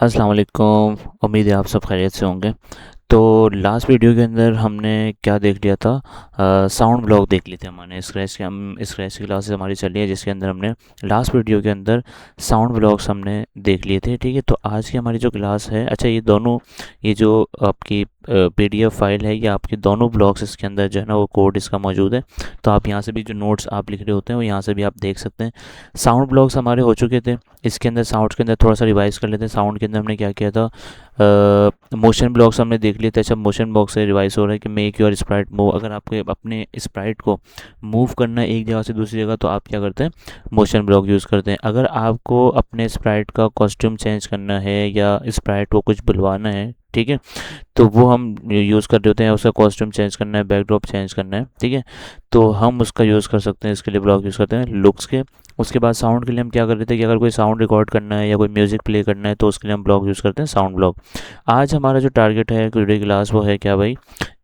अस्सलाम वालेकुम। उम्मीद है आप सब खैरियत से होंगे। तो लास्ट वीडियो के अंदर हमने क्या देख लिया था, साउंड ब्लॉक देख लिए थे हमने। स्क्रैच की क्लासेस हमारी चल रही है जिसके अंदर हमने लास्ट वीडियो के अंदर साउंड ब्लॉक्स हमने देख लिए थे। ठीक है, तो आज की हमारी जो क्लास है, अच्छा ये दोनों, ये जो आपकी पीडीएफ फाइल है, ये आपके दोनों ब्लॉक्स इसके अंदर जो है ना वो कोड इसका मौजूद है। तो आप यहाँ से भी जो नोट्स आप लिख रहे होते हैं वो यहाँ से भी आप देख सकते हैं। साउंड ब्लॉक्स हमारे हो चुके थे। इसके अंदर साउंड्स के अंदर थोड़ा सा रिवाइज कर लेते हैं। साउंड के अंदर हमने क्या किया था, मोशन ब्लॉक्स हमने देख लिए थे। अच्छा, मोशन ब्लॉक से रिवाइज हो रहा है कि मेक योर स्प्राइट मूव। अगर आपको अपने स्प्राइट को मूव करना है एक जगह से दूसरी जगह, तो आप क्या करते हैं, मोशन ब्लॉक यूज़ करते हैं। अगर आपको अपने स्प्राइट का कॉस्ट्यूम चेंज करना है या स्प्राइट को कुछ बुलवाना है, ठीक है, तो वो हम यूज़ कर रहे होते हैं। उसका कॉस्ट्यूम चेंज करना है, बैकड्रॉप चेंज करना है, ठीक है, तो हम उसका यूज़ कर सकते हैं। इसके लिए ब्लॉक यूज़ करते हैं लुक्स के। उसके बाद साउंड के लिए हम क्या कर रहे थे कि अगर कोई साउंड रिकॉर्ड करना है या कोई म्यूज़िक प्ले करना है तो उसके लिए हम ब्लॉक यूज़ करते हैं, साउंड ब्लॉक। आज हमारा जो टारगेट है टुडे क्लास वो है क्या भाई,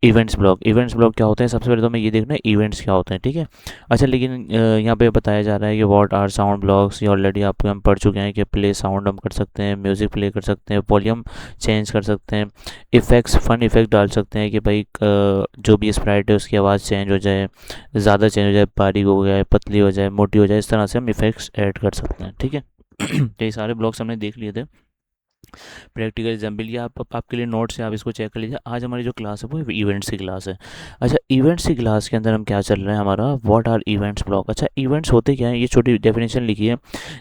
इवेंट्स ब्लॉक। इवेंट्स ब्लॉक क्या होते हैं, सबसे पहले तो हमें ये देखना है इवेंट्स क्या होते हैं, ठीक है। अच्छा, लेकिन यहाँ पे बताया जा रहा है कि व्हाट आर साउंड ब्लॉक्स। ये ऑलरेडी आपको हम पढ़ चुके हैं कि प्ले साउंड हम कर सकते हैं, म्यूज़िक प्ले कर सकते हैं, वॉल्यूम चेंज कर सकते हैं, इफ़ेक्ट्स फन इफ़ेक्ट डाल सकते हैं कि भाई जो भी स्प्राइट है उसकी आवाज़ चेंज हो जाए, ज़्यादा चेंज हो जाए, बारीक हो जाए, पतली हो जाए, मोटी हो जाए, इस तरह से हम इफ़ेक्ट्स ऐड कर सकते हैं, ठीक है। तो ये सारे ब्लॉक्स हमने देख लिए थे। प्रैक्टिकल एग्जाम्पल ये आपके लिए नोट्स है, आप इसको चेक कर लीजिए। आज हमारी जो क्लास है वो इवेंट्स की क्लास है। अच्छा, इवेंट्स की क्लास के अंदर हम क्या चल रहा है हमारा, व्हाट आर इवेंट्स ब्लॉक। अच्छा, इवेंट्स होते क्या हैं, ये छोटी डेफिनेशन लिखी है,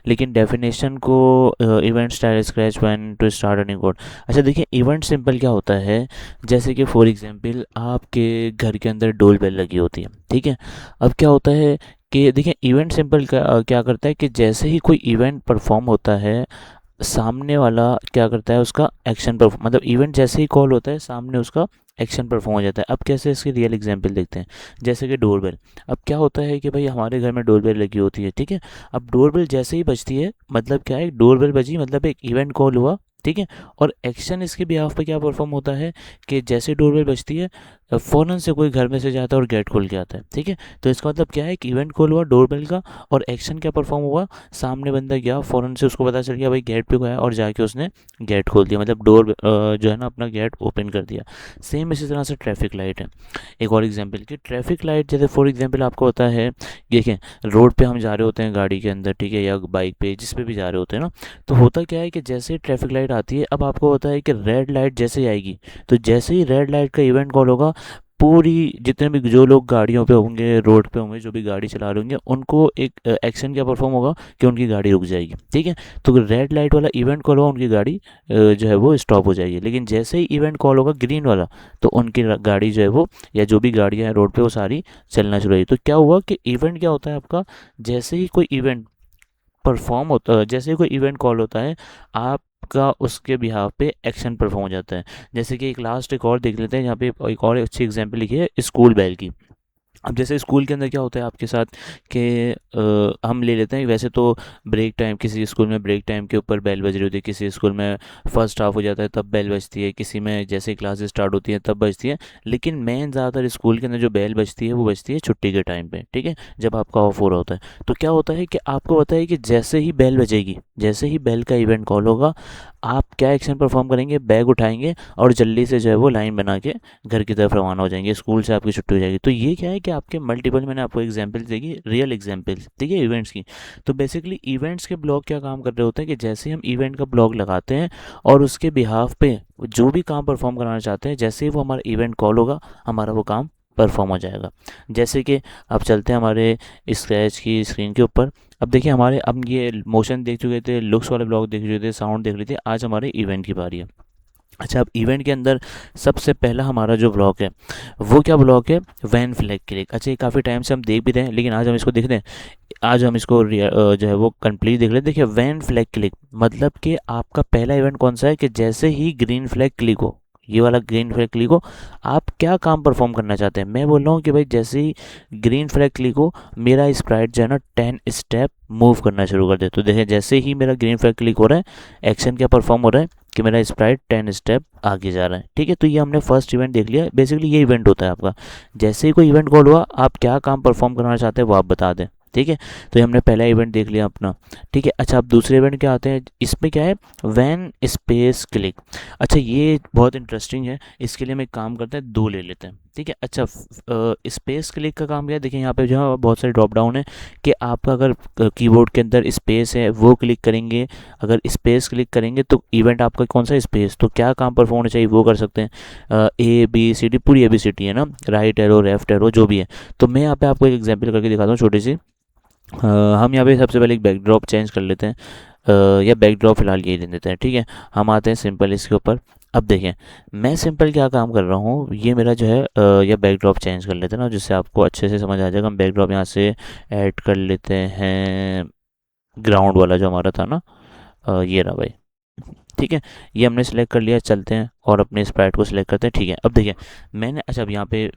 लेकिन डेफिनेशन को event style scratch when to start running code. अच्छा देखिए, इवेंट सिंपल क्या होता है, जैसे कि फॉर एग्जांपल आपके घर के अंदर डोर बेल लगी होती है, ठीक है। अब क्या होता है कि देखिए, इवेंट सिंपल क्या करता है कि जैसे ही कोई इवेंट परफॉर्म होता है, सामने वाला क्या करता है, उसका एक्शन परफॉर्म, मतलब इवेंट जैसे ही कॉल होता है सामने उसका एक्शन परफॉर्म हो जाता है। अब कैसे, इसकी रियल एग्जांपल देखते हैं। जैसे कि डोरबेल। अब क्या होता है कि भाई हमारे घर में डोरबेल लगी होती है, ठीक है। अब डोरबेल जैसे ही बजती है, मतलब क्या है, डोरबेल बजी मतलब एक इवेंट कॉल हुआ, ठीक है। और एक्शन इसके बिहाफ पे क्या परफॉर्म होता है कि जैसे डोरबेल बजती है, फ़ौरन से कोई घर में से जाता है और गेट खोल के आता है, ठीक है। तो इसका मतलब क्या है कि इवेंट कॉल हुआ डोरबेल का, और एक्शन क्या परफॉर्म हुआ, सामने बंदा गया, फ़ौरन से उसको पता चल गया भाई गेट पे गया, और जाके उसने गेट खोल दिया, मतलब डोर जो है ना अपना गेट ओपन कर दिया। सेम इसी तरह से ट्रैफिक लाइट है। एक और एग्जांपल कि ट्रैफिक लाइट, जैसे फॉर एग्जांपल आपको पता है, देखें रोड पे हम जा रहे होते हैं गाड़ी के अंदर, ठीक है, या बाइक पे, जिस पे भी जा रहे होते हैं ना, तो होता क्या है कि जैसे ही ट्रैफिक लाइट आती है, अब आपको पता है कि रेड लाइट जैसे ही आएगी, तो जैसे ही रेड लाइट का इवेंट कॉल होगा, पूरी जितने भी जो लोग गाड़ियों पे होंगे, रोड पे होंगे, जो भी गाड़ी चला रहे होंगे, उनको एक एक्शन क्या परफॉर्म होगा कि उनकी गाड़ी रुक जाएगी, ठीक है। तो रेड लाइट वाला इवेंट कॉल होगा, उनकी गाड़ी जो है वो स्टॉप हो जाएगी। लेकिन जैसे ही इवेंट कॉल होगा ग्रीन वाला, तो उनकी गाड़ी जो है वो, या जो भी गाड़ियाँ हैं रोड पे, वो सारी चलना शुरू हो जाएगी। तो क्या हुआ कि इवेंट क्या होता है आपका, जैसे ही कोई इवेंट परफॉर्म होता है, जैसे ही कोई इवेंट कॉल होता है, आपका उसके बिहाफ पे एक्शन परफॉर्म हो जाता है। जैसे कि एक लास्ट एक और देख लेते हैं, यहाँ पे एक और अच्छी एग्जांपल लिखी है स्कूल बेल की। अब जैसे स्कूल के अंदर क्या होता है आपके साथ कि हम ले लेते हैं, वैसे तो ब्रेक टाइम, किसी स्कूल में ब्रेक टाइम के ऊपर बेल बज रही होती है, किसी स्कूल में फर्स्ट हाफ हो जाता है तब बेल बजती है, किसी में जैसे क्लासेस स्टार्ट होती हैं तब बजती है। लेकिन मेन ज़्यादातर स्कूल के अंदर जो बेल बजती है वो बजती है छुट्टी के टाइम पे, ठीक है, जब आपका ऑफ हो रहा होता है। तो क्या होता है कि आपको पता है कि जैसे ही बेल बजेगी, जैसे ही बेल का इवेंट कॉल होगा, आप क्या एक्शन परफॉर्म करेंगे, बैग उठाएंगे और जल्दी से जो है वो लाइन बना के घर की तरफ रवाना हो जाएंगे, स्कूल से आपकी छुट्टी हो जाएगी। तो ये क्या है कि आपके मल्टीपल, मैंने आपको एग्जांपल देगी, रियल एग्जांपल, ठीक है, इवेंट्स की। तो बेसिकली इवेंट्स के ब्लॉग क्या काम कर रहे होते हैं कि जैसे हम इवेंट का ब्लॉग लगाते हैं और उसके बिहाफ पे जो भी काम परफॉर्म कराना चाहते हैं, जैसे ही वो हमारा इवेंट कॉल होगा, हमारा वो काम परफॉर्म हो जाएगा। जैसे कि अब चलते हैं हमारे स्क्रैच की स्क्रीन के ऊपर। अब देखिए हमारे, अब ये मोशन देख चुके थे, लुक्स वाले ब्लॉग देख चुके थे, साउंड देख रहे थे, आज हमारे इवेंट की बारी है। अच्छा, अब इवेंट के अंदर सबसे पहला हमारा जो ब्लॉक है वो क्या ब्लॉक है, वैन फ्लैग क्लिक। अच्छा, ये काफ़ी टाइम से हम देख भी रहे हैं, लेकिन आज हम इसको देख रहे हैं, आज हम इसको जो है वो कंप्लीट देख रहे हैं। देखिए, वैन फ्लैग क्लिक मतलब कि आपका पहला इवेंट कौन सा है कि जैसे ही ग्रीन फ्लैग क्लिक हो, ये वाला ग्रीन फ्लैग क्लिक हो, आप क्या काम परफॉर्म करना चाहते हैं। मैं बोल रहा हूँ कि भाई जैसे ही ग्रीन फ्लैग क्लिक हो, मेरा स्प्राइट जो है ना 10 स्टेप मूव करना शुरू कर दे। तो देखिए, जैसे ही मेरा ग्रीन फ्लैग क्लिक हो रहा है, एक्शन क्या परफॉर्म हो रहा है कि मेरा स्प्राइट 10 स्टेप आगे जा रहा है, ठीक है। तो ये हमने फर्स्ट इवेंट देख लिया। बेसिकली ये इवेंट होता है आपका, जैसे ही कोई इवेंट कॉल हुआ, आप क्या काम परफॉर्म करना चाहते हैं वो आप बता दें, ठीक है। तो ये हमने पहला इवेंट देख लिया अपना, ठीक है। अच्छा, अब दूसरे इवेंट क्या आते हैं, इसमें क्या है, व्हेन स्पेस क्लिक। अच्छा, ये बहुत इंटरेस्टिंग है, इसके लिए हम एक काम करते हैं, दो ले लेते हैं, ठीक है। अच्छा, स्पेस क्लिक का काम क्या है, देखिए यहाँ पे जो है बहुत सारे ड्रॉप डाउन है कि आपका अगर कीबोर्ड के अंदर स्पेस है वो क्लिक करेंगे, अगर स्पेस क्लिक करेंगे तो इवेंट आपका कौन सा स्पेस, तो क्या काम परफॉर्म होना चाहिए वो कर सकते हैं। ए बी सी डी, पूरी ABCD है ना, राइट एरो लेफ्ट एरो जो भी है। तो मैं यहाँ पे आपको एक एग्जांपल करके दिखाता हूँ छोटी सी। हम यहाँ पे सबसे पहले एक बैकड्रॉप चेंज कर लेते हैं, या बैकड्रॉप फिलहाल यही दे देते हैं, ठीक है। हम आते हैं सिंपल इसके ऊपर। अब देखें मैं सिंपल क्या काम कर रहा हूँ, ये मेरा जो है या बैकड्रॉप चेंज कर लेते हैं ना, जिससे आपको अच्छे से समझ आ जाएगा। हम बैकड्रॉप यहाँ से ऐड कर लेते हैं, ग्राउंड वाला जो हमारा था ना, ये रहा भाई, ठीक है। ये हमने सेलेक्ट कर लिया, चलते हैं और अपने स्प्राइट को सिलेक्ट करते हैं, ठीक है। अब देखिए मैंने, अच्छा अब यहाँ पे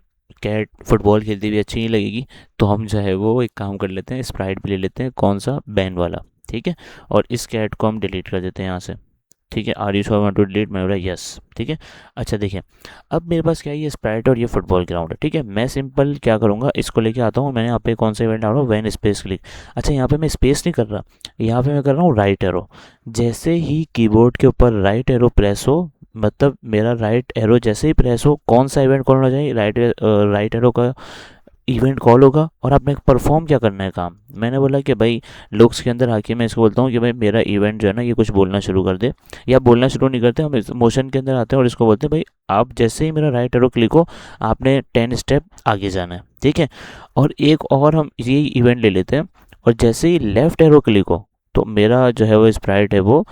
कैट फुटबॉल खेलती हुई अच्छी नहीं लगेगी, तो हम जो है वो एक काम कर लेते हैं, स्प्राइट भी ले लेते हैं, कौन सा, बैन वाला, ठीक है। और इस कैट को हम डिलीट कर देते हैं यहाँ से, ठीक है। Are you sure want to delete, मैं बोला यस, ठीक है। अच्छा देखिए अब मेरे पास क्या है, ये स्प्राइट और ये फुटबॉल ग्राउंड है, ठीक है। मैं सिंपल क्या करूँगा, इसको लेके आता हूँ, मैंने यहाँ पे कौन सा इवेंट डाला, वैन स्पेस क्लिक। अच्छा यहाँ पे मैं स्पेस नहीं कर रहा, यहाँ पे मैं कर रहा हूँ राइट एरो। जैसे ही कीबोर्ड के ऊपर राइट एरो प्रेस हो, मतलब मेरा राइट एरो जैसे ही प्रेस हो, कौन सा इवेंट कॉल होना चाहिए, राइट एरो का इवेंट कॉल होगा। और आपने परफॉर्म क्या करना है काम, मैंने बोला कि भाई लुक्स के अंदर आके मैं इसको बोलता हूँ कि भाई मेरा इवेंट जो है ना ये कुछ बोलना शुरू कर दे, या बोलना शुरू नहीं करते, हम मोशन के अंदर आते हैं और इसको बोलते हैं भाई आप जैसे ही मेरा राइट एरो क्लिक हो आपने 10 स्टेप आगे जाना है, ठीक है। और एक और हम यही इवेंट ले लेते हैं, और जैसे ही लेफ्ट एरो क्लिक हो तो मेरा जो है वो स्प्राइट है वो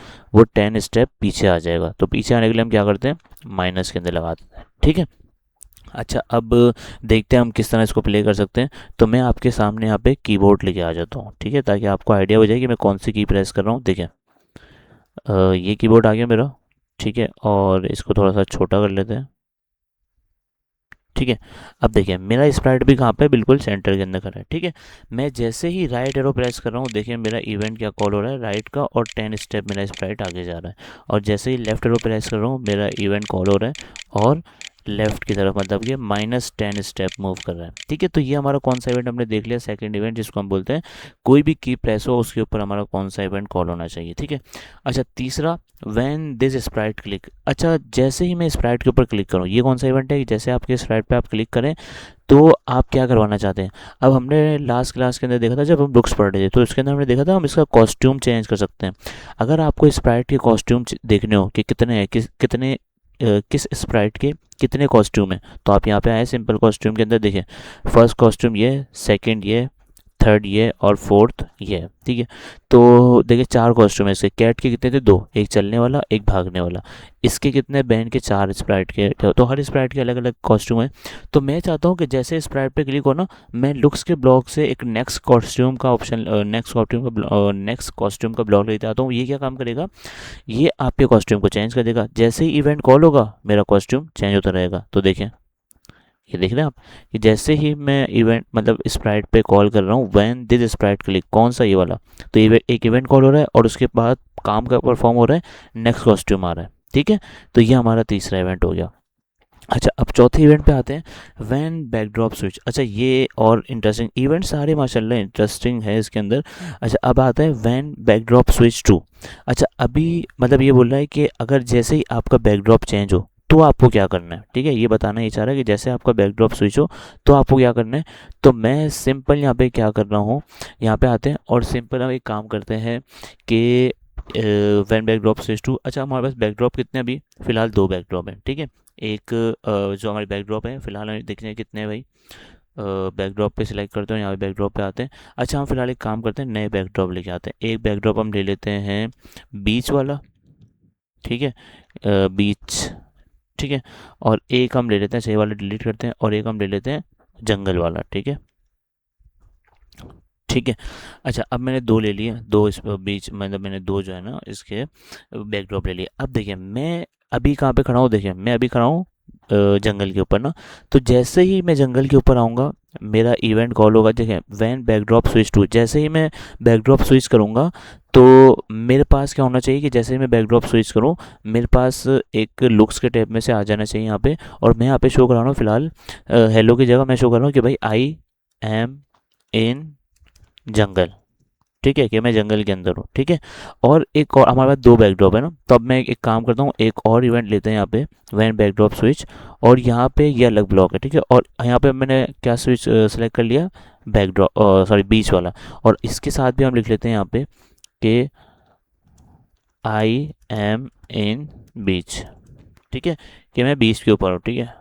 10 स्टेप पीछे आ जाएगा। तो पीछे आने के लिए हम क्या करते हैं, माइनस के अंदर लगा देते हैं, ठीक है। अच्छा अब देखते हैं हम किस तरह इसको प्ले कर सकते हैं। तो मैं आपके सामने यहाँ पे कीबोर्ड लेके आ जाता हूँ, ठीक है, ताकि आपको आइडिया हो जाए कि मैं कौन सी की प्रेस कर रहा हूँ। देखिए ये कीबोर्ड आ गया मेरा, ठीक है, और इसको थोड़ा सा छोटा कर लेते हैं, ठीक है। अब देखिए मेरा स्प्राइट भी कहाँ पे, बिल्कुल सेंटर के अंदर खड़ा है, ठीक है। मैं जैसे ही राइट एरो प्रेस कर रहा हूँ, देखिए मेरा इवेंट क्या कॉल हो रहा है, राइट का, और 10 स्टेप मेरा स्प्राइट आगे जा रहा है। और जैसे ही लेफ्ट एरो प्रेस कर रहा हूँ, मेरा इवेंट कॉल हो रहा है और लेफ्ट की तरफ, मतलब ये -10 स्टेप मूव कर रहा है, ठीक है। तो ये हमारा कौन सा इवेंट हमने देख लिया, सेकंड इवेंट, जिसको हम बोलते हैं कोई भी की प्रेस हो उसके ऊपर हमारा कौन सा इवेंट कॉल होना चाहिए, ठीक है। अच्छा तीसरा, व्हेन दिस स्प्राइट क्लिक। अच्छा जैसे ही मैं स्प्राइट के ऊपर क्लिक करूँ, ये कौन सा इवेंट है कि जैसे आपके स्प्राइट पे आप क्लिक करें तो आप क्या करवाना चाहते हैं। अब हमने लास्ट क्लास के अंदर देखा था, जब हम बुक्स पढ़ रहे थे, तो उसके अंदर हमने देखा था हम इसका कॉस्ट्यूम चेंज कर सकते हैं। अगर आपको स्प्राइट के कॉस्ट्यूम देखने हो कि कितने हैं, किस स्प्राइट के कितने कॉस्ट्यूम हैं, तो आप यहाँ पे आए सिंपल कॉस्ट्यूम के अंदर, देखिए फर्स्ट कॉस्ट्यूम ये, सेकंड ये, थर्ड ये और फोर्थ ये, ठीक है। तो देखिए 4 कॉस्ट्यूम है इसके। कैट के कितने थे, 2, एक चलने वाला एक भागने वाला। इसके कितने, बैंड के 4 स्प्राइट के, तो हर स्प्राइट के अलग अलग कॉस्ट्यूम है। तो मैं चाहता हूँ कि जैसे स्प्राइट पे क्लिक हो ना, मैं लुक्स के ब्लॉक से एक नेक्स्ट कॉस्ट्यूम का ऑप्शन, नेक्स्ट कॉस्ट्यूम का ब्लॉक लेते आता हूँ। ये क्या काम करेगा, ये आपके कॉस्ट्यूम को चेंज कर देगा। जैसे ही इवेंट कॉल होगा मेरा कॉस्ट्यूम चेंज होता रहेगा। तो देखें, ये देख रहे हैं आप कि जैसे ही मैं इवेंट, मतलब स्प्राइट पे कॉल कर रहा हूँ, व्हेन दिस स्प्राइट क्लिक, कौन सा, ये वाला, तो एक इवेंट कॉल हो रहा है और उसके बाद काम का परफॉर्म हो रहा है, नेक्स्ट कॉस्ट्यूम आ रहा है, ठीक है। तो ये हमारा तीसरा इवेंट हो गया। अच्छा अब चौथे इवेंट पे आते हैं, व्हेन बैकड्रॉप स्विच। अच्छा ये और इंटरेस्टिंग इवेंट, सारे माशाल्लाह इंटरेस्टिंग है इसके अंदर। अच्छा अब आता है व्हेन बैकड्रॉप स्विच टू। अच्छा अभी मतलब ये बोल रहा है कि अगर जैसे ही आपका बैकड्रॉप चेंज हो तो आपको क्या करना है, ठीक है। ये बताना ही चाह रहा है कि जैसे आपका बैकड्रॉप स्विच हो तो आपको क्या करना है। तो मैं सिंपल यहाँ पे क्या कर रहा हूँ, यहाँ पे आते हैं और सिंपल हम एक काम करते हैं कि व्हेन बैकड्रॉप स्विच टू। अच्छा हमारे पास बैकड्रॉप कितने, अभी फ़िलहाल 2 बैकड्रॉप हैं, ठीक है। एक जो हमारे बैकड्रॉप है फ़िलहाल हमें देखने हैं कितने हैं भाई। बैकड्रॉप पे सिलेक्ट करते हैं, यहाँ पे बैकड्रॉप पे आते हैं। अच्छा हम फिलहाल एक काम करते हैं, नए बैकड्रॉप लेके आते हैं। एक बैकड्रॉप हम ले लेते हैं बीच वाला, ठीक है, बीच, ठीक है। और एक हम ले लेते हैं, सही वाला डिलीट करते हैं, और एक हम ले लेते हैं जंगल वाला, ठीक है, ठीक है। अच्छा अब मैंने 2 ले लिए, 2 इस बीच, मतलब मैंने 2 जो है ना इसके बैकड्रॉप ले लिए। अब देखिए मैं अभी कहाँ पे खड़ा हूँ, देखिए मैं अभी खड़ा हूँ जंगल के ऊपर ना। तो जैसे ही मैं जंगल के ऊपर आऊँगा मेरा इवेंट कॉल होगा, देखिए व्हेन बैकड्रॉप स्विच टू। जैसे ही मैं बैकड्रॉप स्विच करूँगा तो मेरे पास क्या होना चाहिए कि जैसे ही मैं बैकड्रॉप स्विच करूँ मेरे पास एक लुक्स के टैब में से आ जाना चाहिए यहाँ पे। और मैं यहाँ पे शो कर रहा हूँ फिलहाल हेलो की जगह मैं शो कर रहा हूँ कि भाई आई एम इन जंगल, ठीक है, कि मैं जंगल के अंदर हूँ, ठीक है। और एक और हमारे पास दो बैकड्रॉप है ना, तो अब मैं एक काम करता हूँ, एक और इवेंट लेते हैं यहाँ पे, वैन बैकड्रॉप स्विच। और यहाँ पे ये अलग ब्लॉक है, ठीक है। और यहाँ पे मैंने क्या स्विच सेलेक्ट कर लिया, बैकड्रॉप, सॉरी बीच वाला। और इसके साथ भी हम लिख लेते हैं यहाँ पे कि आई एम इन बीच, ठीक है, कि मैं बीच के ऊपर हूँ, ठीक है,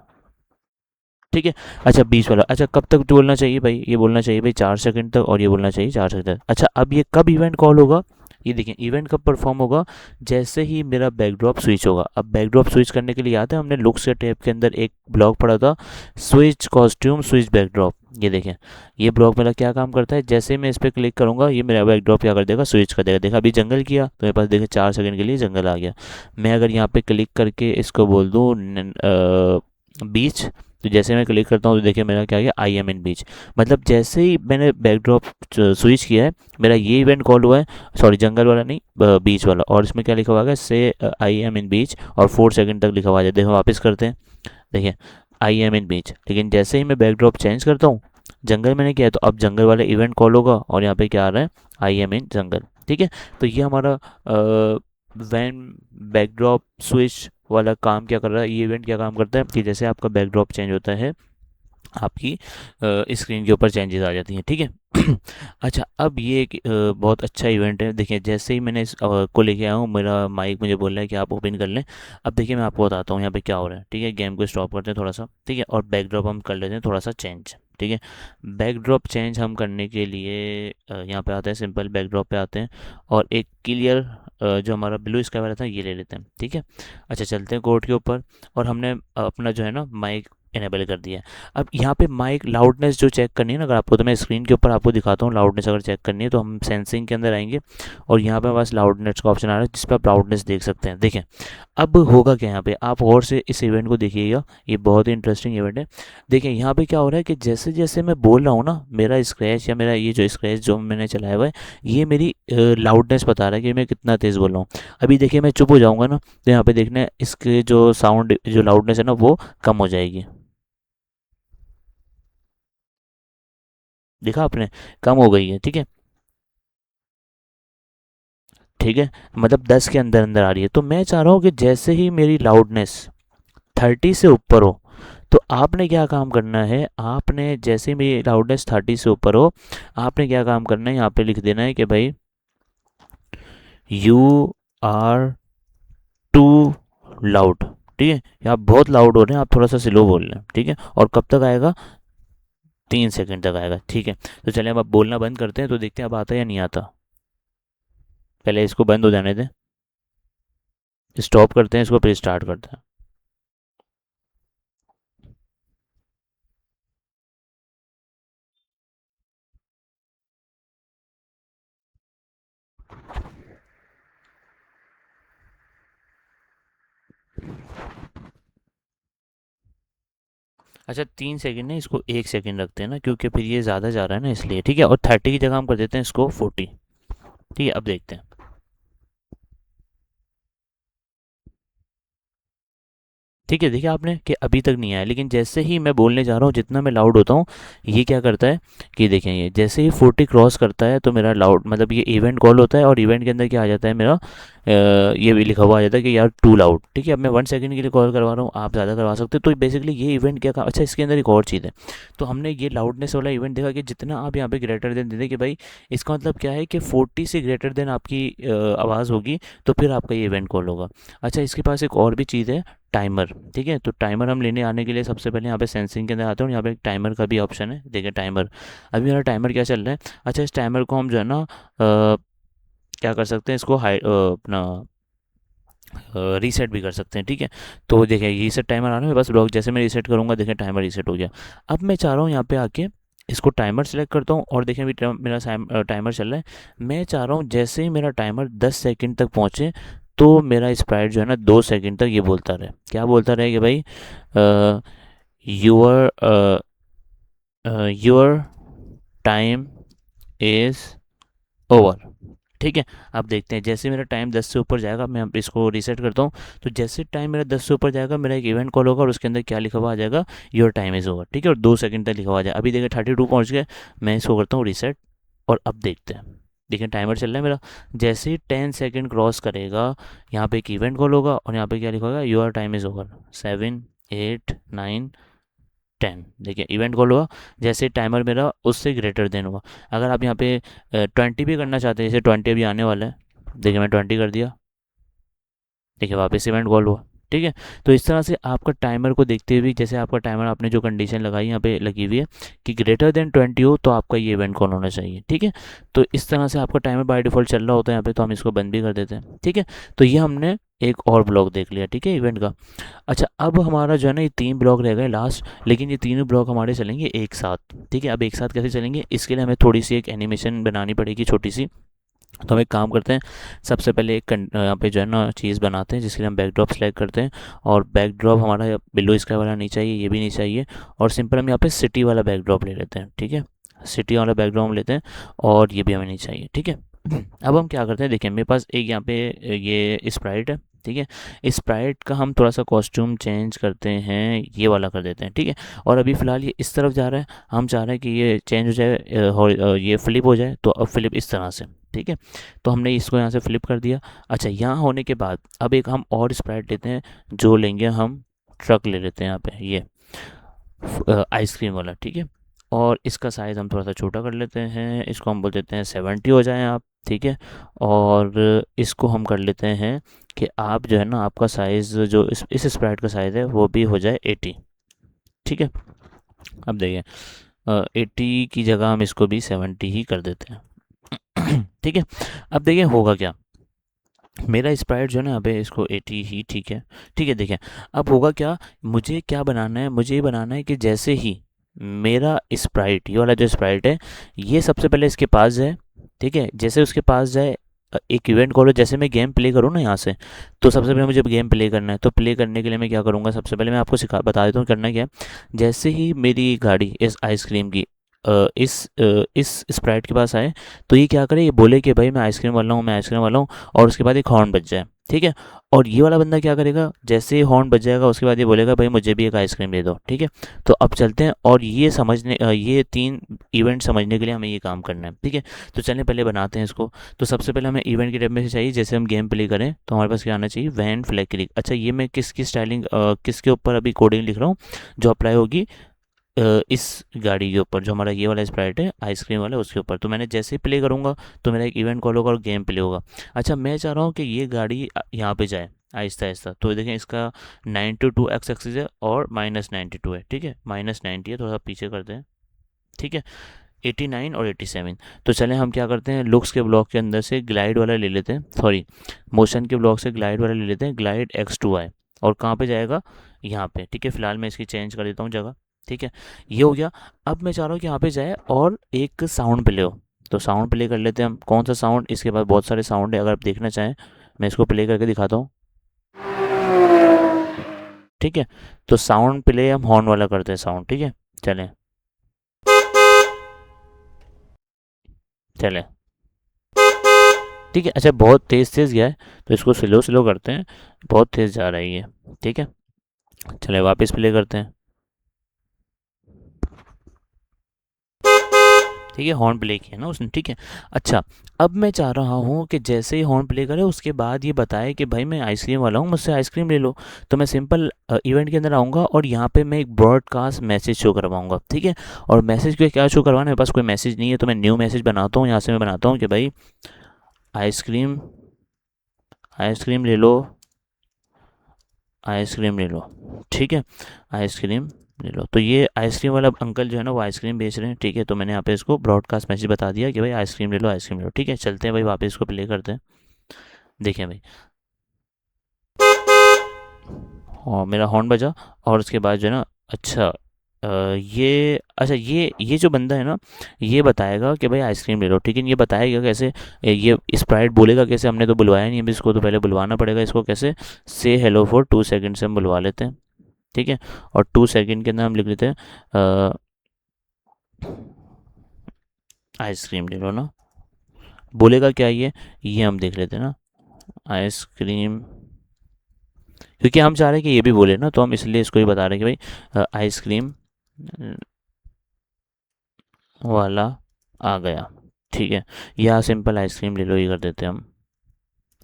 ठीक है। अच्छा बीच वाला, अच्छा कब तक बोलना चाहिए भाई, ये बोलना चाहिए भाई 4 सेकंड तक, और ये बोलना चाहिए 4 सेकंड तक। अच्छा अब ये कब इवेंट कॉल होगा, ये देखें इवेंट कब परफॉर्म होगा, जैसे ही मेरा बैकड्रॉप स्विच होगा। अब बैकड्रॉप स्विच करने के लिए याद है हमने लुक्स के टैब के अंदर एक ब्लॉक पढ़ा था, स्विच कॉस्ट्यूम स्विच बैकड्रॉप। ये देखें, ये ब्लॉक मेरा क्या काम करता है, जैसे ही मैं इस पर क्लिक करूंगा ये मेरा बैकड्रॉप क्या कर देगा, स्विच कर देगा। देखा अभी जंगल किया तो मेरे पास देखे 4 सेकंड के लिए जंगल आ गया। मैं अगर यहाँ पे क्लिक करके इसको बोल दूँ बीच, तो जैसे मैं क्लिक करता हूँ तो देखिए मेरा क्या गया, आई एम इन बीच। मतलब जैसे ही मैंने बैकड्रॉप स्विच किया है, मेरा ये इवेंट कॉल हुआ है, सॉरी जंगल वाला नहीं, बीच वाला। और इसमें क्या लिखा हुआ है, से आई एम इन बीच, और 4 सेकंड तक लिखा हुआ है। देखो वापस करते हैं, देखिए आई एम इन बीच। लेकिन जैसे ही मैं बैकड्रॉप चेंज करता हूँ, जंगल मैंने किया है, तो अब जंगल वाला इवेंट कॉल होगा, और यहाँ पे क्या आ रहा है, आई एम इन जंगल, ठीक है। तो ये हमारा वैन बैकड्रॉप स्विच वाला काम क्या कर रहा है, ये इवेंट क्या काम करता है कि जैसे आपका बैकड्रॉप चेंज होता है, आपकी स्क्रीन के ऊपर चेंजेस आ जाती हैं, ठीक है। अच्छा अब ये एक बहुत अच्छा इवेंट है। देखिए जैसे ही मैंने इस को लेके आया हूँ, मेरा माइक मुझे बोल रहा है कि आप ओपन कर लें। अब देखिए मैं आपको बताता हूँ यहाँ पे क्या हो रहा है, ठीक है। गेम को स्टॉप करते हैं थोड़ा सा, ठीक है, और बैकड्रॉप हम कर लेते हैं थोड़ा सा चेंज, ठीक है। बैकड्रॉप चेंज हम करने के लिए यहाँ पे आते हैं, सिंपल बैकड्रॉप पे आते हैं, और एक क्लियर जो हमारा ब्लू स्काई वाला था ये ले लेते हैं, ठीक है। अच्छा चलते हैं कोड के ऊपर, और हमने अपना जो है ना माइक इनेबल कर दिया है। अब यहाँ पे माइक लाउडनेस जो चेक करनी है ना, अगर आपको, तो मैं स्क्रीन के ऊपर आपको दिखाता हूँ, लाउडनेस अगर चेक करनी है तो हम सेंसिंग के अंदर आएंगे, और यहाँ पे बस लाउडनेस का ऑप्शन आ रहा है जिस पर आप लाउडनेस देख सकते हैं। देखें अब होगा क्या, यहाँ पे आप और से इस इवेंट को देखिएगा, ये बहुत ही इंटरेस्टिंग इवेंट है। देखें यहाँ पे क्या हो रहा है कि जैसे जैसे मैं बोल रहा हूँ ना, मेरा स्क्रैच या मेरा ये जो स्क्रैच जो मैंने चलाया हुआ है, ये मेरी लाउडनेस बता रहा है कि मैं कितना तेज़ बोल रहा हूँ। अभी देखिए मैं चुप हो जाऊँगा ना, तो यहाँ पे देखना इसके जो साउंड जो लाउडनेस है ना वो कम हो जाएगी। देखा आपने, कम हो गई है, ठीक है, ठीक है। मतलब 10 के अंदर अंदर आ रही है। तो मैं चाह रहा हूँ कि जैसे ही मेरी लाउडनेस 30 से ऊपर हो, तो आपने क्या काम करना है, आपने जैसे ही मेरी लाउडनेस 30 से ऊपर हो, आपने क्या काम करना है, यहाँ पे लिख देना है कि भाई यू आर टू लाउड, ठीक है, या आप बहुत लाउड हो रहे हैं, आप थोड़ा सा स्लो बोल रहे हैं, ठीक है। और कब तक आएगा, 3 सेकंड तक आएगा, ठीक है। तो चलिए अब आप बोलना बंद करते हैं, तो देखते हैं अब आता है या नहीं आता। पहले इसको बंद हो जाने दें, स्टॉप करते हैं इसको, फिर स्टार्ट करते हैं। अच्छा 3 सेकंड नहीं, इसको 1 सेकंड रखते हैं ना, क्योंकि फिर ये ज़्यादा जा रहा है ना, इसलिए, ठीक है। और 30 की जगह हम कर देते हैं इसको 40, ठीक है। अब देखते हैं, ठीक है। देखिए आपने कि अभी तक नहीं आया, लेकिन जैसे ही मैं बोलने जा रहा हूँ, जितना मैं लाउड होता हूँ, ये क्या करता है कि देखें, ये जैसे ही 40 क्रॉस करता है तो मेरा लाउड, मतलब ये इवेंट कॉल होता है, और इवेंट के अंदर क्या आ जाता है मेरा, ये भी लिखा हुआ आ जाता है कि यार टू लाउड, ठीक है। अब मैं 1 सेकंड के लिए कॉल करवा रहा हूँ, आप ज़्यादा करवा सकते हो। तो बेसिकली ये इवेंट क्या, अच्छा इसके अंदर एक और चीज़ है, तो हमने ये लाउडनेस वाला इवेंट देखा कि जितना आप यहाँ पे ग्रेटर देन दे दें, कि भाई इसका मतलब क्या है कि 40 से ग्रेटर देन आपकी आवाज़ होगी, तो फिर आपका ये इवेंट कॉल होगा। अच्छा इसके पास एक और भी चीज़ है, टाइमर, ठीक है। तो टाइमर हम लेने आने के लिए सबसे पहले यहाँ पे सेंसिंग के अंदर आते हैं, और यहाँ पे एक टाइमर का भी ऑप्शन है, देखिए टाइमर। अभी मेरा टाइमर क्या चल रहा है, अच्छा इस टाइमर को हम जो है ना क्या कर सकते हैं, इसको अपना रीसेट भी कर सकते हैं, ठीक है। तो देखिए रीसेट टाइमर आ रहा है बस ब्लॉक, जैसे मैं रीसेट करूँगा देखिए टाइमर रीसेट हो गया। अब मैं चाह रहा हूँ यहाँ पे आके इसको टाइमर सेलेक्ट करता हूँ, और देखें अभी मेरा टाइमर चल रहा है। मैं चाह रहा हूँ जैसे ही मेरा टाइमर 10 सेकंड तक पहुँचे, तो मेरा स्प्राइट जो है ना 2 सेकंड तक ये बोलता रहे, क्या बोलता रहे कि भाई your your time is over, ठीक है। अब देखते हैं जैसे मेरा टाइम 10 से ऊपर जाएगा, मैं अब इसको रीसेट करता हूँ, तो जैसे टाइम मेरा 10 से ऊपर जाएगा, मेरा एक इवेंट कॉल होगा, और उसके अंदर क्या लिखा हुआ आ जाएगा, योर टाइम इज़ ओवर, ठीक है। और 2 सेकंड तक लिखा हुआ आ जाएगा। अभी देखिए 32 पहुँच गए, मैं इसको करता हूँ रीसेट, और अब देखते हैं। देखिए टाइमर चल रहा है मेरा, जैसे ही 10 सेकेंड क्रॉस करेगा यहाँ पे एक इवेंट कॉल होगा और यहाँ पे क्या लिखा होगा, योर टाइम इज़ ओवर। 7, 8, 9, 10। देखिए इवेंट कॉल हुआ, जैसे टाइमर मेरा उससे ग्रेटर देन हुआ। अगर आप यहाँ पे 20 भी करना चाहते हैं, जैसे 20 अभी आने वाला है, देखिए मैं 20 कर दिया, देखिए वापस इवेंट कॉल हुआ। ठीक है, तो इस तरह से आपका टाइमर को देखते हुए, जैसे आपका टाइमर आपने जो कंडीशन लगाई यहाँ पे लगी हुई है कि ग्रेटर देन 20 हो तो आपका ये इवेंट कॉल होना चाहिए। ठीक है, तो इस तरह से आपका टाइमर बाय डिफ़ॉल्ट चल रहा होता है यहाँ पे, तो हम इसको बंद भी कर देते हैं। ठीक है, तो ये हमने एक और ब्लॉक देख लिया, ठीक है, इवेंट का। अच्छा, अब हमारा जो है ना ये 3 ब्लॉक रह गए लास्ट, लेकिन ये तीनों ब्लॉक हमारे चलेंगे एक साथ। ठीक है, अब एक साथ कैसे चलेंगे, इसके लिए हमें थोड़ी सी एक एनिमेशन बनानी पड़ेगी छोटी सी। तो हम एक काम करते हैं, सबसे पहले एक यहाँ पे जो है ना चीज़ बनाते हैं जिसके लिए हम बैकड्रॉप सेलेक्ट करते हैं। और बैकड्रॉप हमारा बिलो स्काई वाला नहीं चाहिए, ये भी नहीं चाहिए, और सिंपल हम यहाँ पे सिटी वाला बैकड्रॉप ले लेते हैं। ठीक है, सिटी वाला बैकड्रॉप लेते हैं और ये भी हमें नहीं चाहिए। ठीक है, अब हम क्या करते हैं, देखिए मेरे पास एक यहाँ पे ये स्प्राइट है। ठीक है, स्प्राइट का हम थोड़ा सा कॉस्ट्यूम चेंज करते हैं, ये वाला कर देते हैं। ठीक है, और अभी फ़िलहाल ये इस तरफ जा रहा है, हम चाह रहे हैं कि ये चेंज हो जाए, ये फ्लिप हो जाए, तो अब फ्लिप इस तरह से। ठीक है, तो हमने इसको यहाँ से फ्लिप कर दिया। अच्छा, यहाँ होने के बाद अब एक हम और स्प्राइट लेते हैं, जो लेंगे हम, ट्रक ले लेते हैं यहाँ पे, ये आइसक्रीम वाला। ठीक है, और इसका साइज़ हम थोड़ा सा छोटा कर लेते हैं, इसको हम बोल देते हैं 70 हो जाएं आप। ठीक है, और इसको हम कर लेते हैं कि आप जो है ना, आपका साइज़ जो इस स्प्राइट का साइज़ है वो भी हो जाए 80। ठीक है, अब देखिए 80 की जगह हम इसको भी 70 ही कर देते हैं। ठीक है, अब देखिए होगा क्या, मेरा स्प्राइट जो है ना यहाँ पे इसको 80 ही ठीक है। ठीक है, देखिए अब होगा क्या, मुझे क्या बनाना है, मुझे ये बनाना है कि जैसे ही मेरा स्प्राइट, ये वाला जो स्प्राइट है, ये सबसे पहले इसके पास जाए। ठीक है, जैसे उसके पास जाए, एक इवेंट कॉल हो, जैसे मैं गेम प्ले करूँ ना यहाँ से, तो सबसे पहले मुझे गेम प्ले करना है। तो प्ले करने के लिए मैं क्या करूँगा, सबसे पहले मैं आपको बता देता हूँ करना क्या है। जैसे ही मेरी गाड़ी इस आइसक्रीम की इस स्प्राइट के पास आए, तो ये क्या करे, ये बोले कि भाई मैं आइसक्रीम वाला हूँ, मैं आइसक्रीम वाला हूँ, और उसके बाद एक हॉर्न बज जाए। ठीक है, और ये वाला बंदा क्या करेगा, जैसे ही हॉर्न बज जाएगा उसके बाद ये बोलेगा भाई मुझे भी एक आइसक्रीम दे दो। ठीक है, तो अब चलते हैं, और ये समझने ये 3 इवेंट समझने के लिए हमें ये काम करना है। ठीक है, तो चलिए पहले बनाते हैं इसको। तो सबसे पहले हमें इवेंट की डेफिनेशन चाहिए, जैसे हम गेम प्ले करें तो हमारे पास क्या आना चाहिए, वैन फ्लैग क्लिक। अच्छा, ये मैं किसकी स्टाइलिंग किसके ऊपर अभी कोडिंग लिख रहा हूँ, जो अप्लाई होगी इस गाड़ी के ऊपर, जो हमारा ये वाला स्प्राइट है आइसक्रीम वाला, उसके ऊपर। तो मैंने जैसे ही प्ले करूँगा तो मेरा एक इवेंट कॉल होगा और गेम प्ले होगा। अच्छा, मैं चाह रहा हूँ कि ये गाड़ी यहाँ पे जाए आहिस्ता आहिस्ता, तो देखें इसका 92 एक्स एक्सिस है और -92 है। ठीक है, -90 है, थोड़ा सा पीछे करते हैं। ठीक है, 89 और 87। तो चलें हम क्या करते हैं, लुक्स के ब्लॉक के अंदर से ग्लाइड वाला ले लेते हैं, सॉरी मोशन के ब्लॉक से ग्लाइड वाला ले लेते हैं, ग्लाइड X2Y। और कहाँ पे जाएगा, यहाँ पे। ठीक है, फिलहाल मैं इसकी चेंज कर देता हूँ जगह। ठीक है, ये हो गया। अब मैं चाह रहा हूँ कि यहाँ पे जाए और एक साउंड प्ले हो, तो साउंड प्ले कर लेते हैं हम। कौन सा साउंड, इसके बाद बहुत सारे साउंड है, अगर आप देखना चाहें मैं इसको प्ले करके दिखाता हूँ। ठीक है, तो साउंड प्ले हम हॉर्न वाला करते हैं साउंड। ठीक है, चलें चलें। ठीक है, अच्छा बहुत तेज़ तेज़ गया है, तो इसको स्लो स्लो करते हैं, बहुत तेज़ जा रहा है ये। ठीक है, चलिए वापस प्ले करते हैं। ठीक है, हॉर्न प्ले किया ना उसने। ठीक है, अच्छा अब मैं चाह रहा हूँ कि जैसे ही हॉर्न प्ले करे उसके बाद ये बताए कि भाई मैं आइसक्रीम वाला हूँ, मुझसे आइसक्रीम ले लो। तो मैं सिंपल इवेंट के अंदर आऊँगा और यहाँ पे मैं एक ब्रॉडकास्ट मैसेज शो करवाऊँगा। ठीक है, और मैसेज को क्या शो करवाना है, मेरे पास कोई मैसेज नहीं है, तो मैं न्यू मैसेज बनाता हूँ। यहाँ से मैं बनाता हूँ कि भाई आइसक्रीम आइसक्रीम ले लो, आइसक्रीम ले लो। ठीक है, आइसक्रीम ले लो। तो ये आइसक्रीम वाला अंकल जो है ना वो आइसक्रीम बेच रहे हैं। ठीक है, तो मैंने यहाँ पे इसको ब्रॉडकास्ट मैसेज बता दिया कि भाई आइसक्रीम ले लो, आइसक्रीम ले लो। ठीक है, चलते हैं भाई वापस इसको प्ले करते हैं। देखें भाई, और मेरा हॉर्न बजा, और उसके बाद जो है ना, अच्छा ये अच्छा ये जो बंदा है ना, ये बताएगा कि भाई आइसक्रीम ले लो। ठीक है, ये बताएगा कैसे, ये स्प्राइट बोलेगा कैसे, हमने तो बुलवाया नहीं, अभी इसको तो पहले बुलवाना पड़ेगा। इसको कैसे, से हेलो फॉर 2 सेकेंड से हम बुलवा लेते हैं। ठीक है, और 2 सेकेंड के अंदर हम लिख लेते हैं आइसक्रीम ले लो ना। बोलेगा क्या ये हम देख लेते हैं ना, आइसक्रीम, क्योंकि हम चाह रहे हैं कि ये भी बोले ना, तो हम इसलिए इसको ही बता रहे हैं कि भाई आइसक्रीम वाला आ गया। ठीक है, या सिंपल आइसक्रीम ले लो, ये कर देते हैं हम।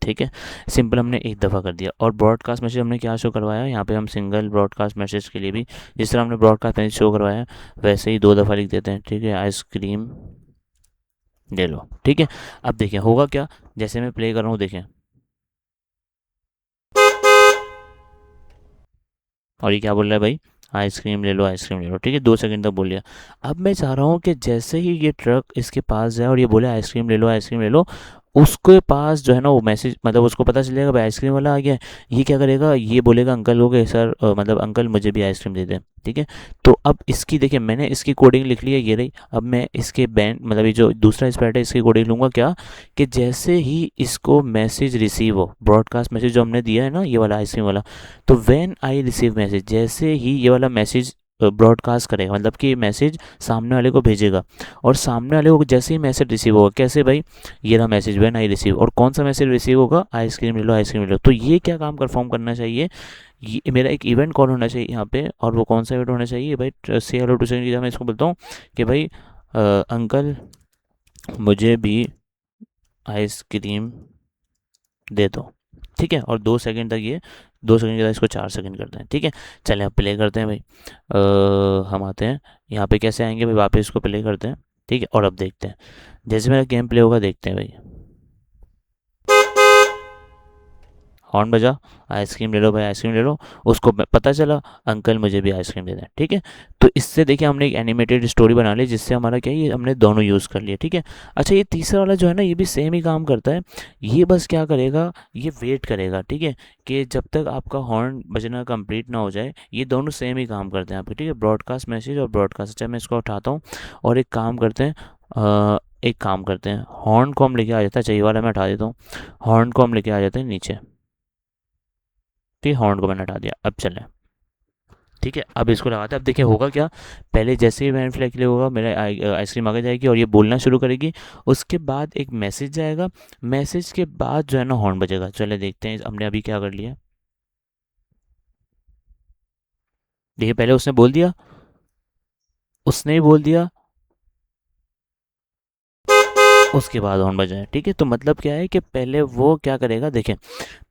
ठीक है, सिंपल हमने एक दफ़ा कर दिया। और ब्रॉडकास्ट मैसेज हमने क्या शो करवाया यहाँ पे, हम सिंगल ब्रॉडकास्ट मैसेज के लिए भी जिस तरह हमने ब्रॉडकास्ट मैसेज शो करवाया वैसे ही 2 दफ़ा लिख देते हैं। ठीक है, आइसक्रीम ले लो। ठीक है, अब देखें होगा क्या, जैसे मैं प्ले कर रहा हूँ देखें, और ये क्या बोल रहा है भाई, आइसक्रीम ले लो, आइसक्रीम ले लो। ठीक है, 2 सेकंड तक बोल लिया। अब मैं चाह रहा हूँ कि जैसे ही ये ट्रक इसके पास जाए और ये बोले आइसक्रीम ले लो, आइसक्रीम ले लो, उसके पास जो है ना वो मैसेज, मतलब उसको पता चल जाएगा भाई आइसक्रीम वाला आ गया है। ये क्या करेगा, ये बोलेगा अंकल हो गए सर, मतलब अंकल मुझे भी आइसक्रीम दे दें। ठीक है, तो अब इसकी देखिए मैंने इसकी कोडिंग लिख ली है, ये रही। अब मैं इसके बैंड मतलब ये जो दूसरा स्प्रेड है इसकी कोडिंग लूँगा क्या, कि जैसे ही इसको मैसेज रिसीव हो, ब्रॉडकास्ट मैसेज जो हमने दिया है ना ये वाला आइसक्रीम वाला, तो व्हेन आई रिसीव मैसेज, जैसे ही ये वाला मैसेज ब्रॉडकास्ट करेगा, मतलब कि मैसेज सामने वाले को भेजेगा, और सामने वाले को जैसे ही मैसेज रिसीव होगा, कैसे भाई, ये रहा मैसेज व्हेन आई रिसीव, और कौन सा मैसेज रिसीव होगा, आइसक्रीम ले लो, आइसक्रीम ले लो। तो ये क्या काम परफॉर्म करना चाहिए, ये मेरा एक इवेंट कॉल होना चाहिए यहाँ पे। और वो कौन सा इवेंट होना चाहिए भाई, से हेलो टू सेकंड की मैं इसको बोलता हूँ कि भाई अंकल मुझे भी आइसक्रीम दे दो। ठीक है, और 2 सेकंड तक ये, 2 सेकंड के बाद इसको 4 सेकंड करते हैं। ठीक है, चले अब प्ले करते हैं भाई। हम आते हैं यहाँ पे, कैसे आएंगे भाई, वापस इसको प्ले करते हैं। ठीक है, और अब देखते हैं जैसे मेरा गेम प्ले होगा, देखते हैं भाई। हॉर्न बजा, आइसक्रीम ले लो भाई, आइसक्रीम ले लो। उसको पता चला अंकल मुझे भी आइसक्रीम दे दें। ठीक है, तो इससे देखिए हमने एक एनिमेटेड स्टोरी बना ली, जिससे हमारा क्या है, ये हमने दोनों यूज़ कर लिए। ठीक है, अच्छा ये तीसरा वाला जो है ना, ये भी सेम ही काम करता है। ये बस क्या करेगा, ये वेट करेगा। ठीक है, कि जब तक आपका हॉर्न बजना कंप्लीट ना हो जाए। ये दोनों सेम ही काम करते हैं आपके। ठीक है, ब्रॉडकास्ट मैसेज और ब्रॉडकास्ट। अच्छा मैं इसको उठाता हूँ और एक काम करते हैं, एक काम करते हैं, हॉर्न को हम लेके आ जाता है, चाहिए वाला मैं उठा देता हूँ। हॉर्न को हम लेके आ जाते हैं नीचे। ठीक है, हॉर्न को मैंने हटा दिया, अब चलें। ठीक है, अब इसको लगाते हैं। अब देखिए होगा क्या, पहले जैसे ही मैंने फ्लैग के लिए होगा, मेरा आइसक्रीम आगे जाएगी और ये बोलना शुरू करेगी। उसके बाद एक मैसेज जाएगा, मैसेज के बाद जो है ना हॉर्न बजेगा। चले देखते हैं हमने अभी क्या कर लिया। देखिए पहले उसने बोल दिया, उसने ही बोल दिया, उसके बाद हॉर्न बजा है। ठीक है, तो मतलब क्या है कि पहले वो क्या करेगा, देखें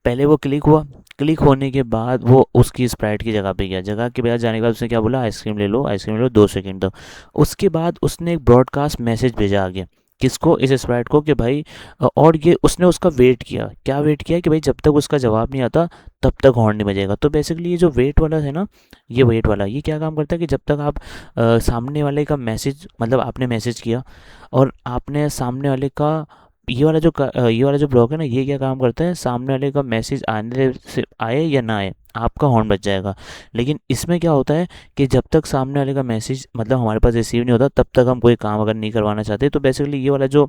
पहले वो क्लिक हुआ, क्लिक होने के बाद वो उसकी स्प्राइट की जगह पे गया, जगह के बाद जाने के बाद उसने क्या बोला, आइसक्रीम ले लो, आइसक्रीम ले लो, 2 सेकंड दो। उसके बाद उसने एक ब्रॉडकास्ट मैसेज भेजा आगे, किसको, इस स्प्राइट को, कि भाई और ये उसने उसका वेट किया। क्या वेट किया, कि भाई जब तक उसका जवाब नहीं आता तब तक हॉर्न नहीं बजेगा। तो बेसिकली ये जो वेट वाला है ना, ये वेट वाला ये क्या काम करता है, कि जब तक आप सामने वाले का मैसेज, मतलब आपने मैसेज किया और आपने सामने वाले का, ये वाला जो ब्लॉक है ना, ये क्या काम करता है, सामने वाले का मैसेज आने से आए या ना आए, आपका हॉर्न बज जाएगा। लेकिन इसमें क्या होता है कि जब तक सामने वाले का मैसेज मतलब हमारे पास रिसीव नहीं होता, तब तक हम कोई काम अगर नहीं करवाना चाहते, तो बेसिकली ये वाला जो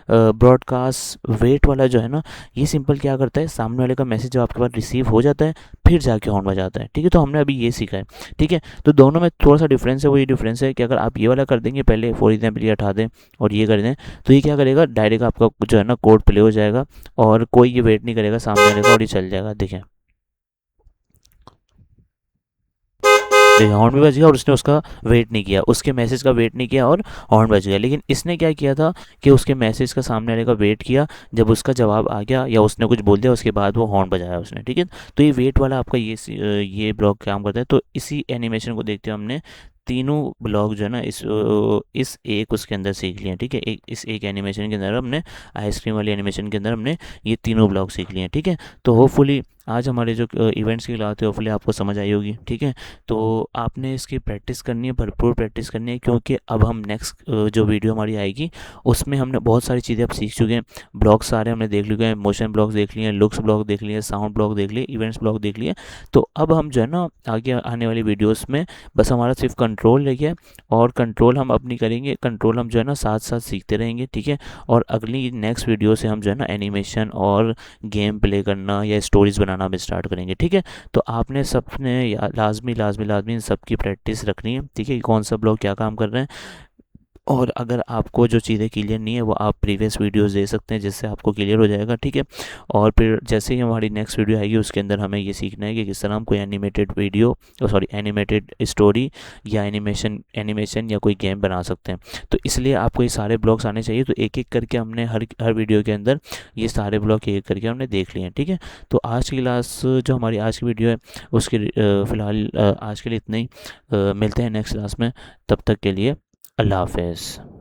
ब्रॉडकास्ट वेट वाला जो है ना, ये सिंपल क्या करता है, सामने वाले का मैसेज जब आपके पास रिसीव हो जाता है फिर जाके हॉर्न बजाता है। ठीक है, तो हमने अभी ये सीखा है। ठीक है, तो दोनों में थोड़ा सा डिफरेंस है। वो ये डिफरेंस है कि अगर आप ये वाला कर देंगे पहले, फॉर एग्जाम्पल ये हटा दें और ये कर दें, तो ये क्या करेगा, डायरेक्ट आपका जो है ना कोड प्ले हो जाएगा और कोई ये वेट नहीं करेगा सामने वाले का, और ये चल जाएगा। देखें देखिए हॉर्न भी बज गया और उसने उसका वेट नहीं किया, उसके मैसेज का वेट नहीं किया और हॉर्न बज गया। लेकिन इसने क्या किया था कि उसके मैसेज का सामने वाले का वेट किया, जब उसका जवाब आ गया या उसने कुछ बोल दिया उसके बाद वो हॉर्न बजाया उसने। ठीक है, तो ये वेट वाला आपका ये ब्लॉक काम करता है। तो इसी एनिमेशन को देखते हुए हमने तीनों ब्लॉक जो है ना इस एक उसके अंदर सीख लिए हैं। ठीक है, एक इस एक एनिमेशन के अंदर हमने, आइसक्रीम वाली एनिमेशन के अंदर हमने ये तीनों ब्लॉक सीख लिए हैं। ठीक है, तो होपफुली आज हमारे जो इवेंट्स की क्लास है होपफुली आपको समझ आई होगी। ठीक है, तो आपने इसकी प्रैक्टिस करनी है, भरपूर प्रैक्टिस करनी है, क्योंकि अब हम नेक्स्ट जो वीडियो हमारी आएगी उसमें हमने बहुत सारी चीज़ें अब सीख चुके हैं। ब्लॉग्स सारे हमने देख लिए हैं, मोशन ब्लॉग्स देख लिए हैं, लुक्स ब्लॉग देख लिए, साउंड ब्लॉग देख लिए, इवेंट्स ब्लॉग देख लिए। तो अब हम जो है ना आगे आने वाली वीडियोज़ में बस हमारा सिर्फ कंट्रोल रह गया, और कंट्रोल हम अपनी करेंगे, कंट्रोल हम जो है ना साथ साथ सीखते रहेंगे। ठीक है, और अगली नेक्स्ट वीडियो से हम जो है ना एनिमेशन और गेम प्ले करना या स्टोरीज बनाना हम स्टार्ट करेंगे। ठीक है, तो आपने सबने लाजमी लाजमी लाजमी इन सब की प्रैक्टिस रखनी है। ठीक है, कौन सा ब्लॉग क्या काम कर रहे हैं, और अगर आपको जो चीज़ें क्लियर नहीं है वो आप प्रीवियस वीडियोस दे सकते हैं, जिससे आपको क्लियर हो जाएगा, ठीक है। और फिर जैसे ही हमारी नेक्स्ट वीडियो आएगी उसके अंदर हमें ये सीखना है कि किस तरह हम कोई animated video, sorry animated story या एनिमेशन एनिमेशन या कोई गेम बना सकते हैं। तो इसलिए आपको ये सारे ब्लॉग्स आने चाहिए। तो एक एक करके हमने हर हर वीडियो के अंदर ये सारे ब्लॉग एक एक करके हमने देख लिए हैं, ठीक है। तो आज की क्लास जो हमारी आज की वीडियो है उसके फ़िलहाल आज के लिए इतना ही। मिलते हैं नेक्स्ट क्लास में, तब तक के लिए अल्लाह हाफ़िज़।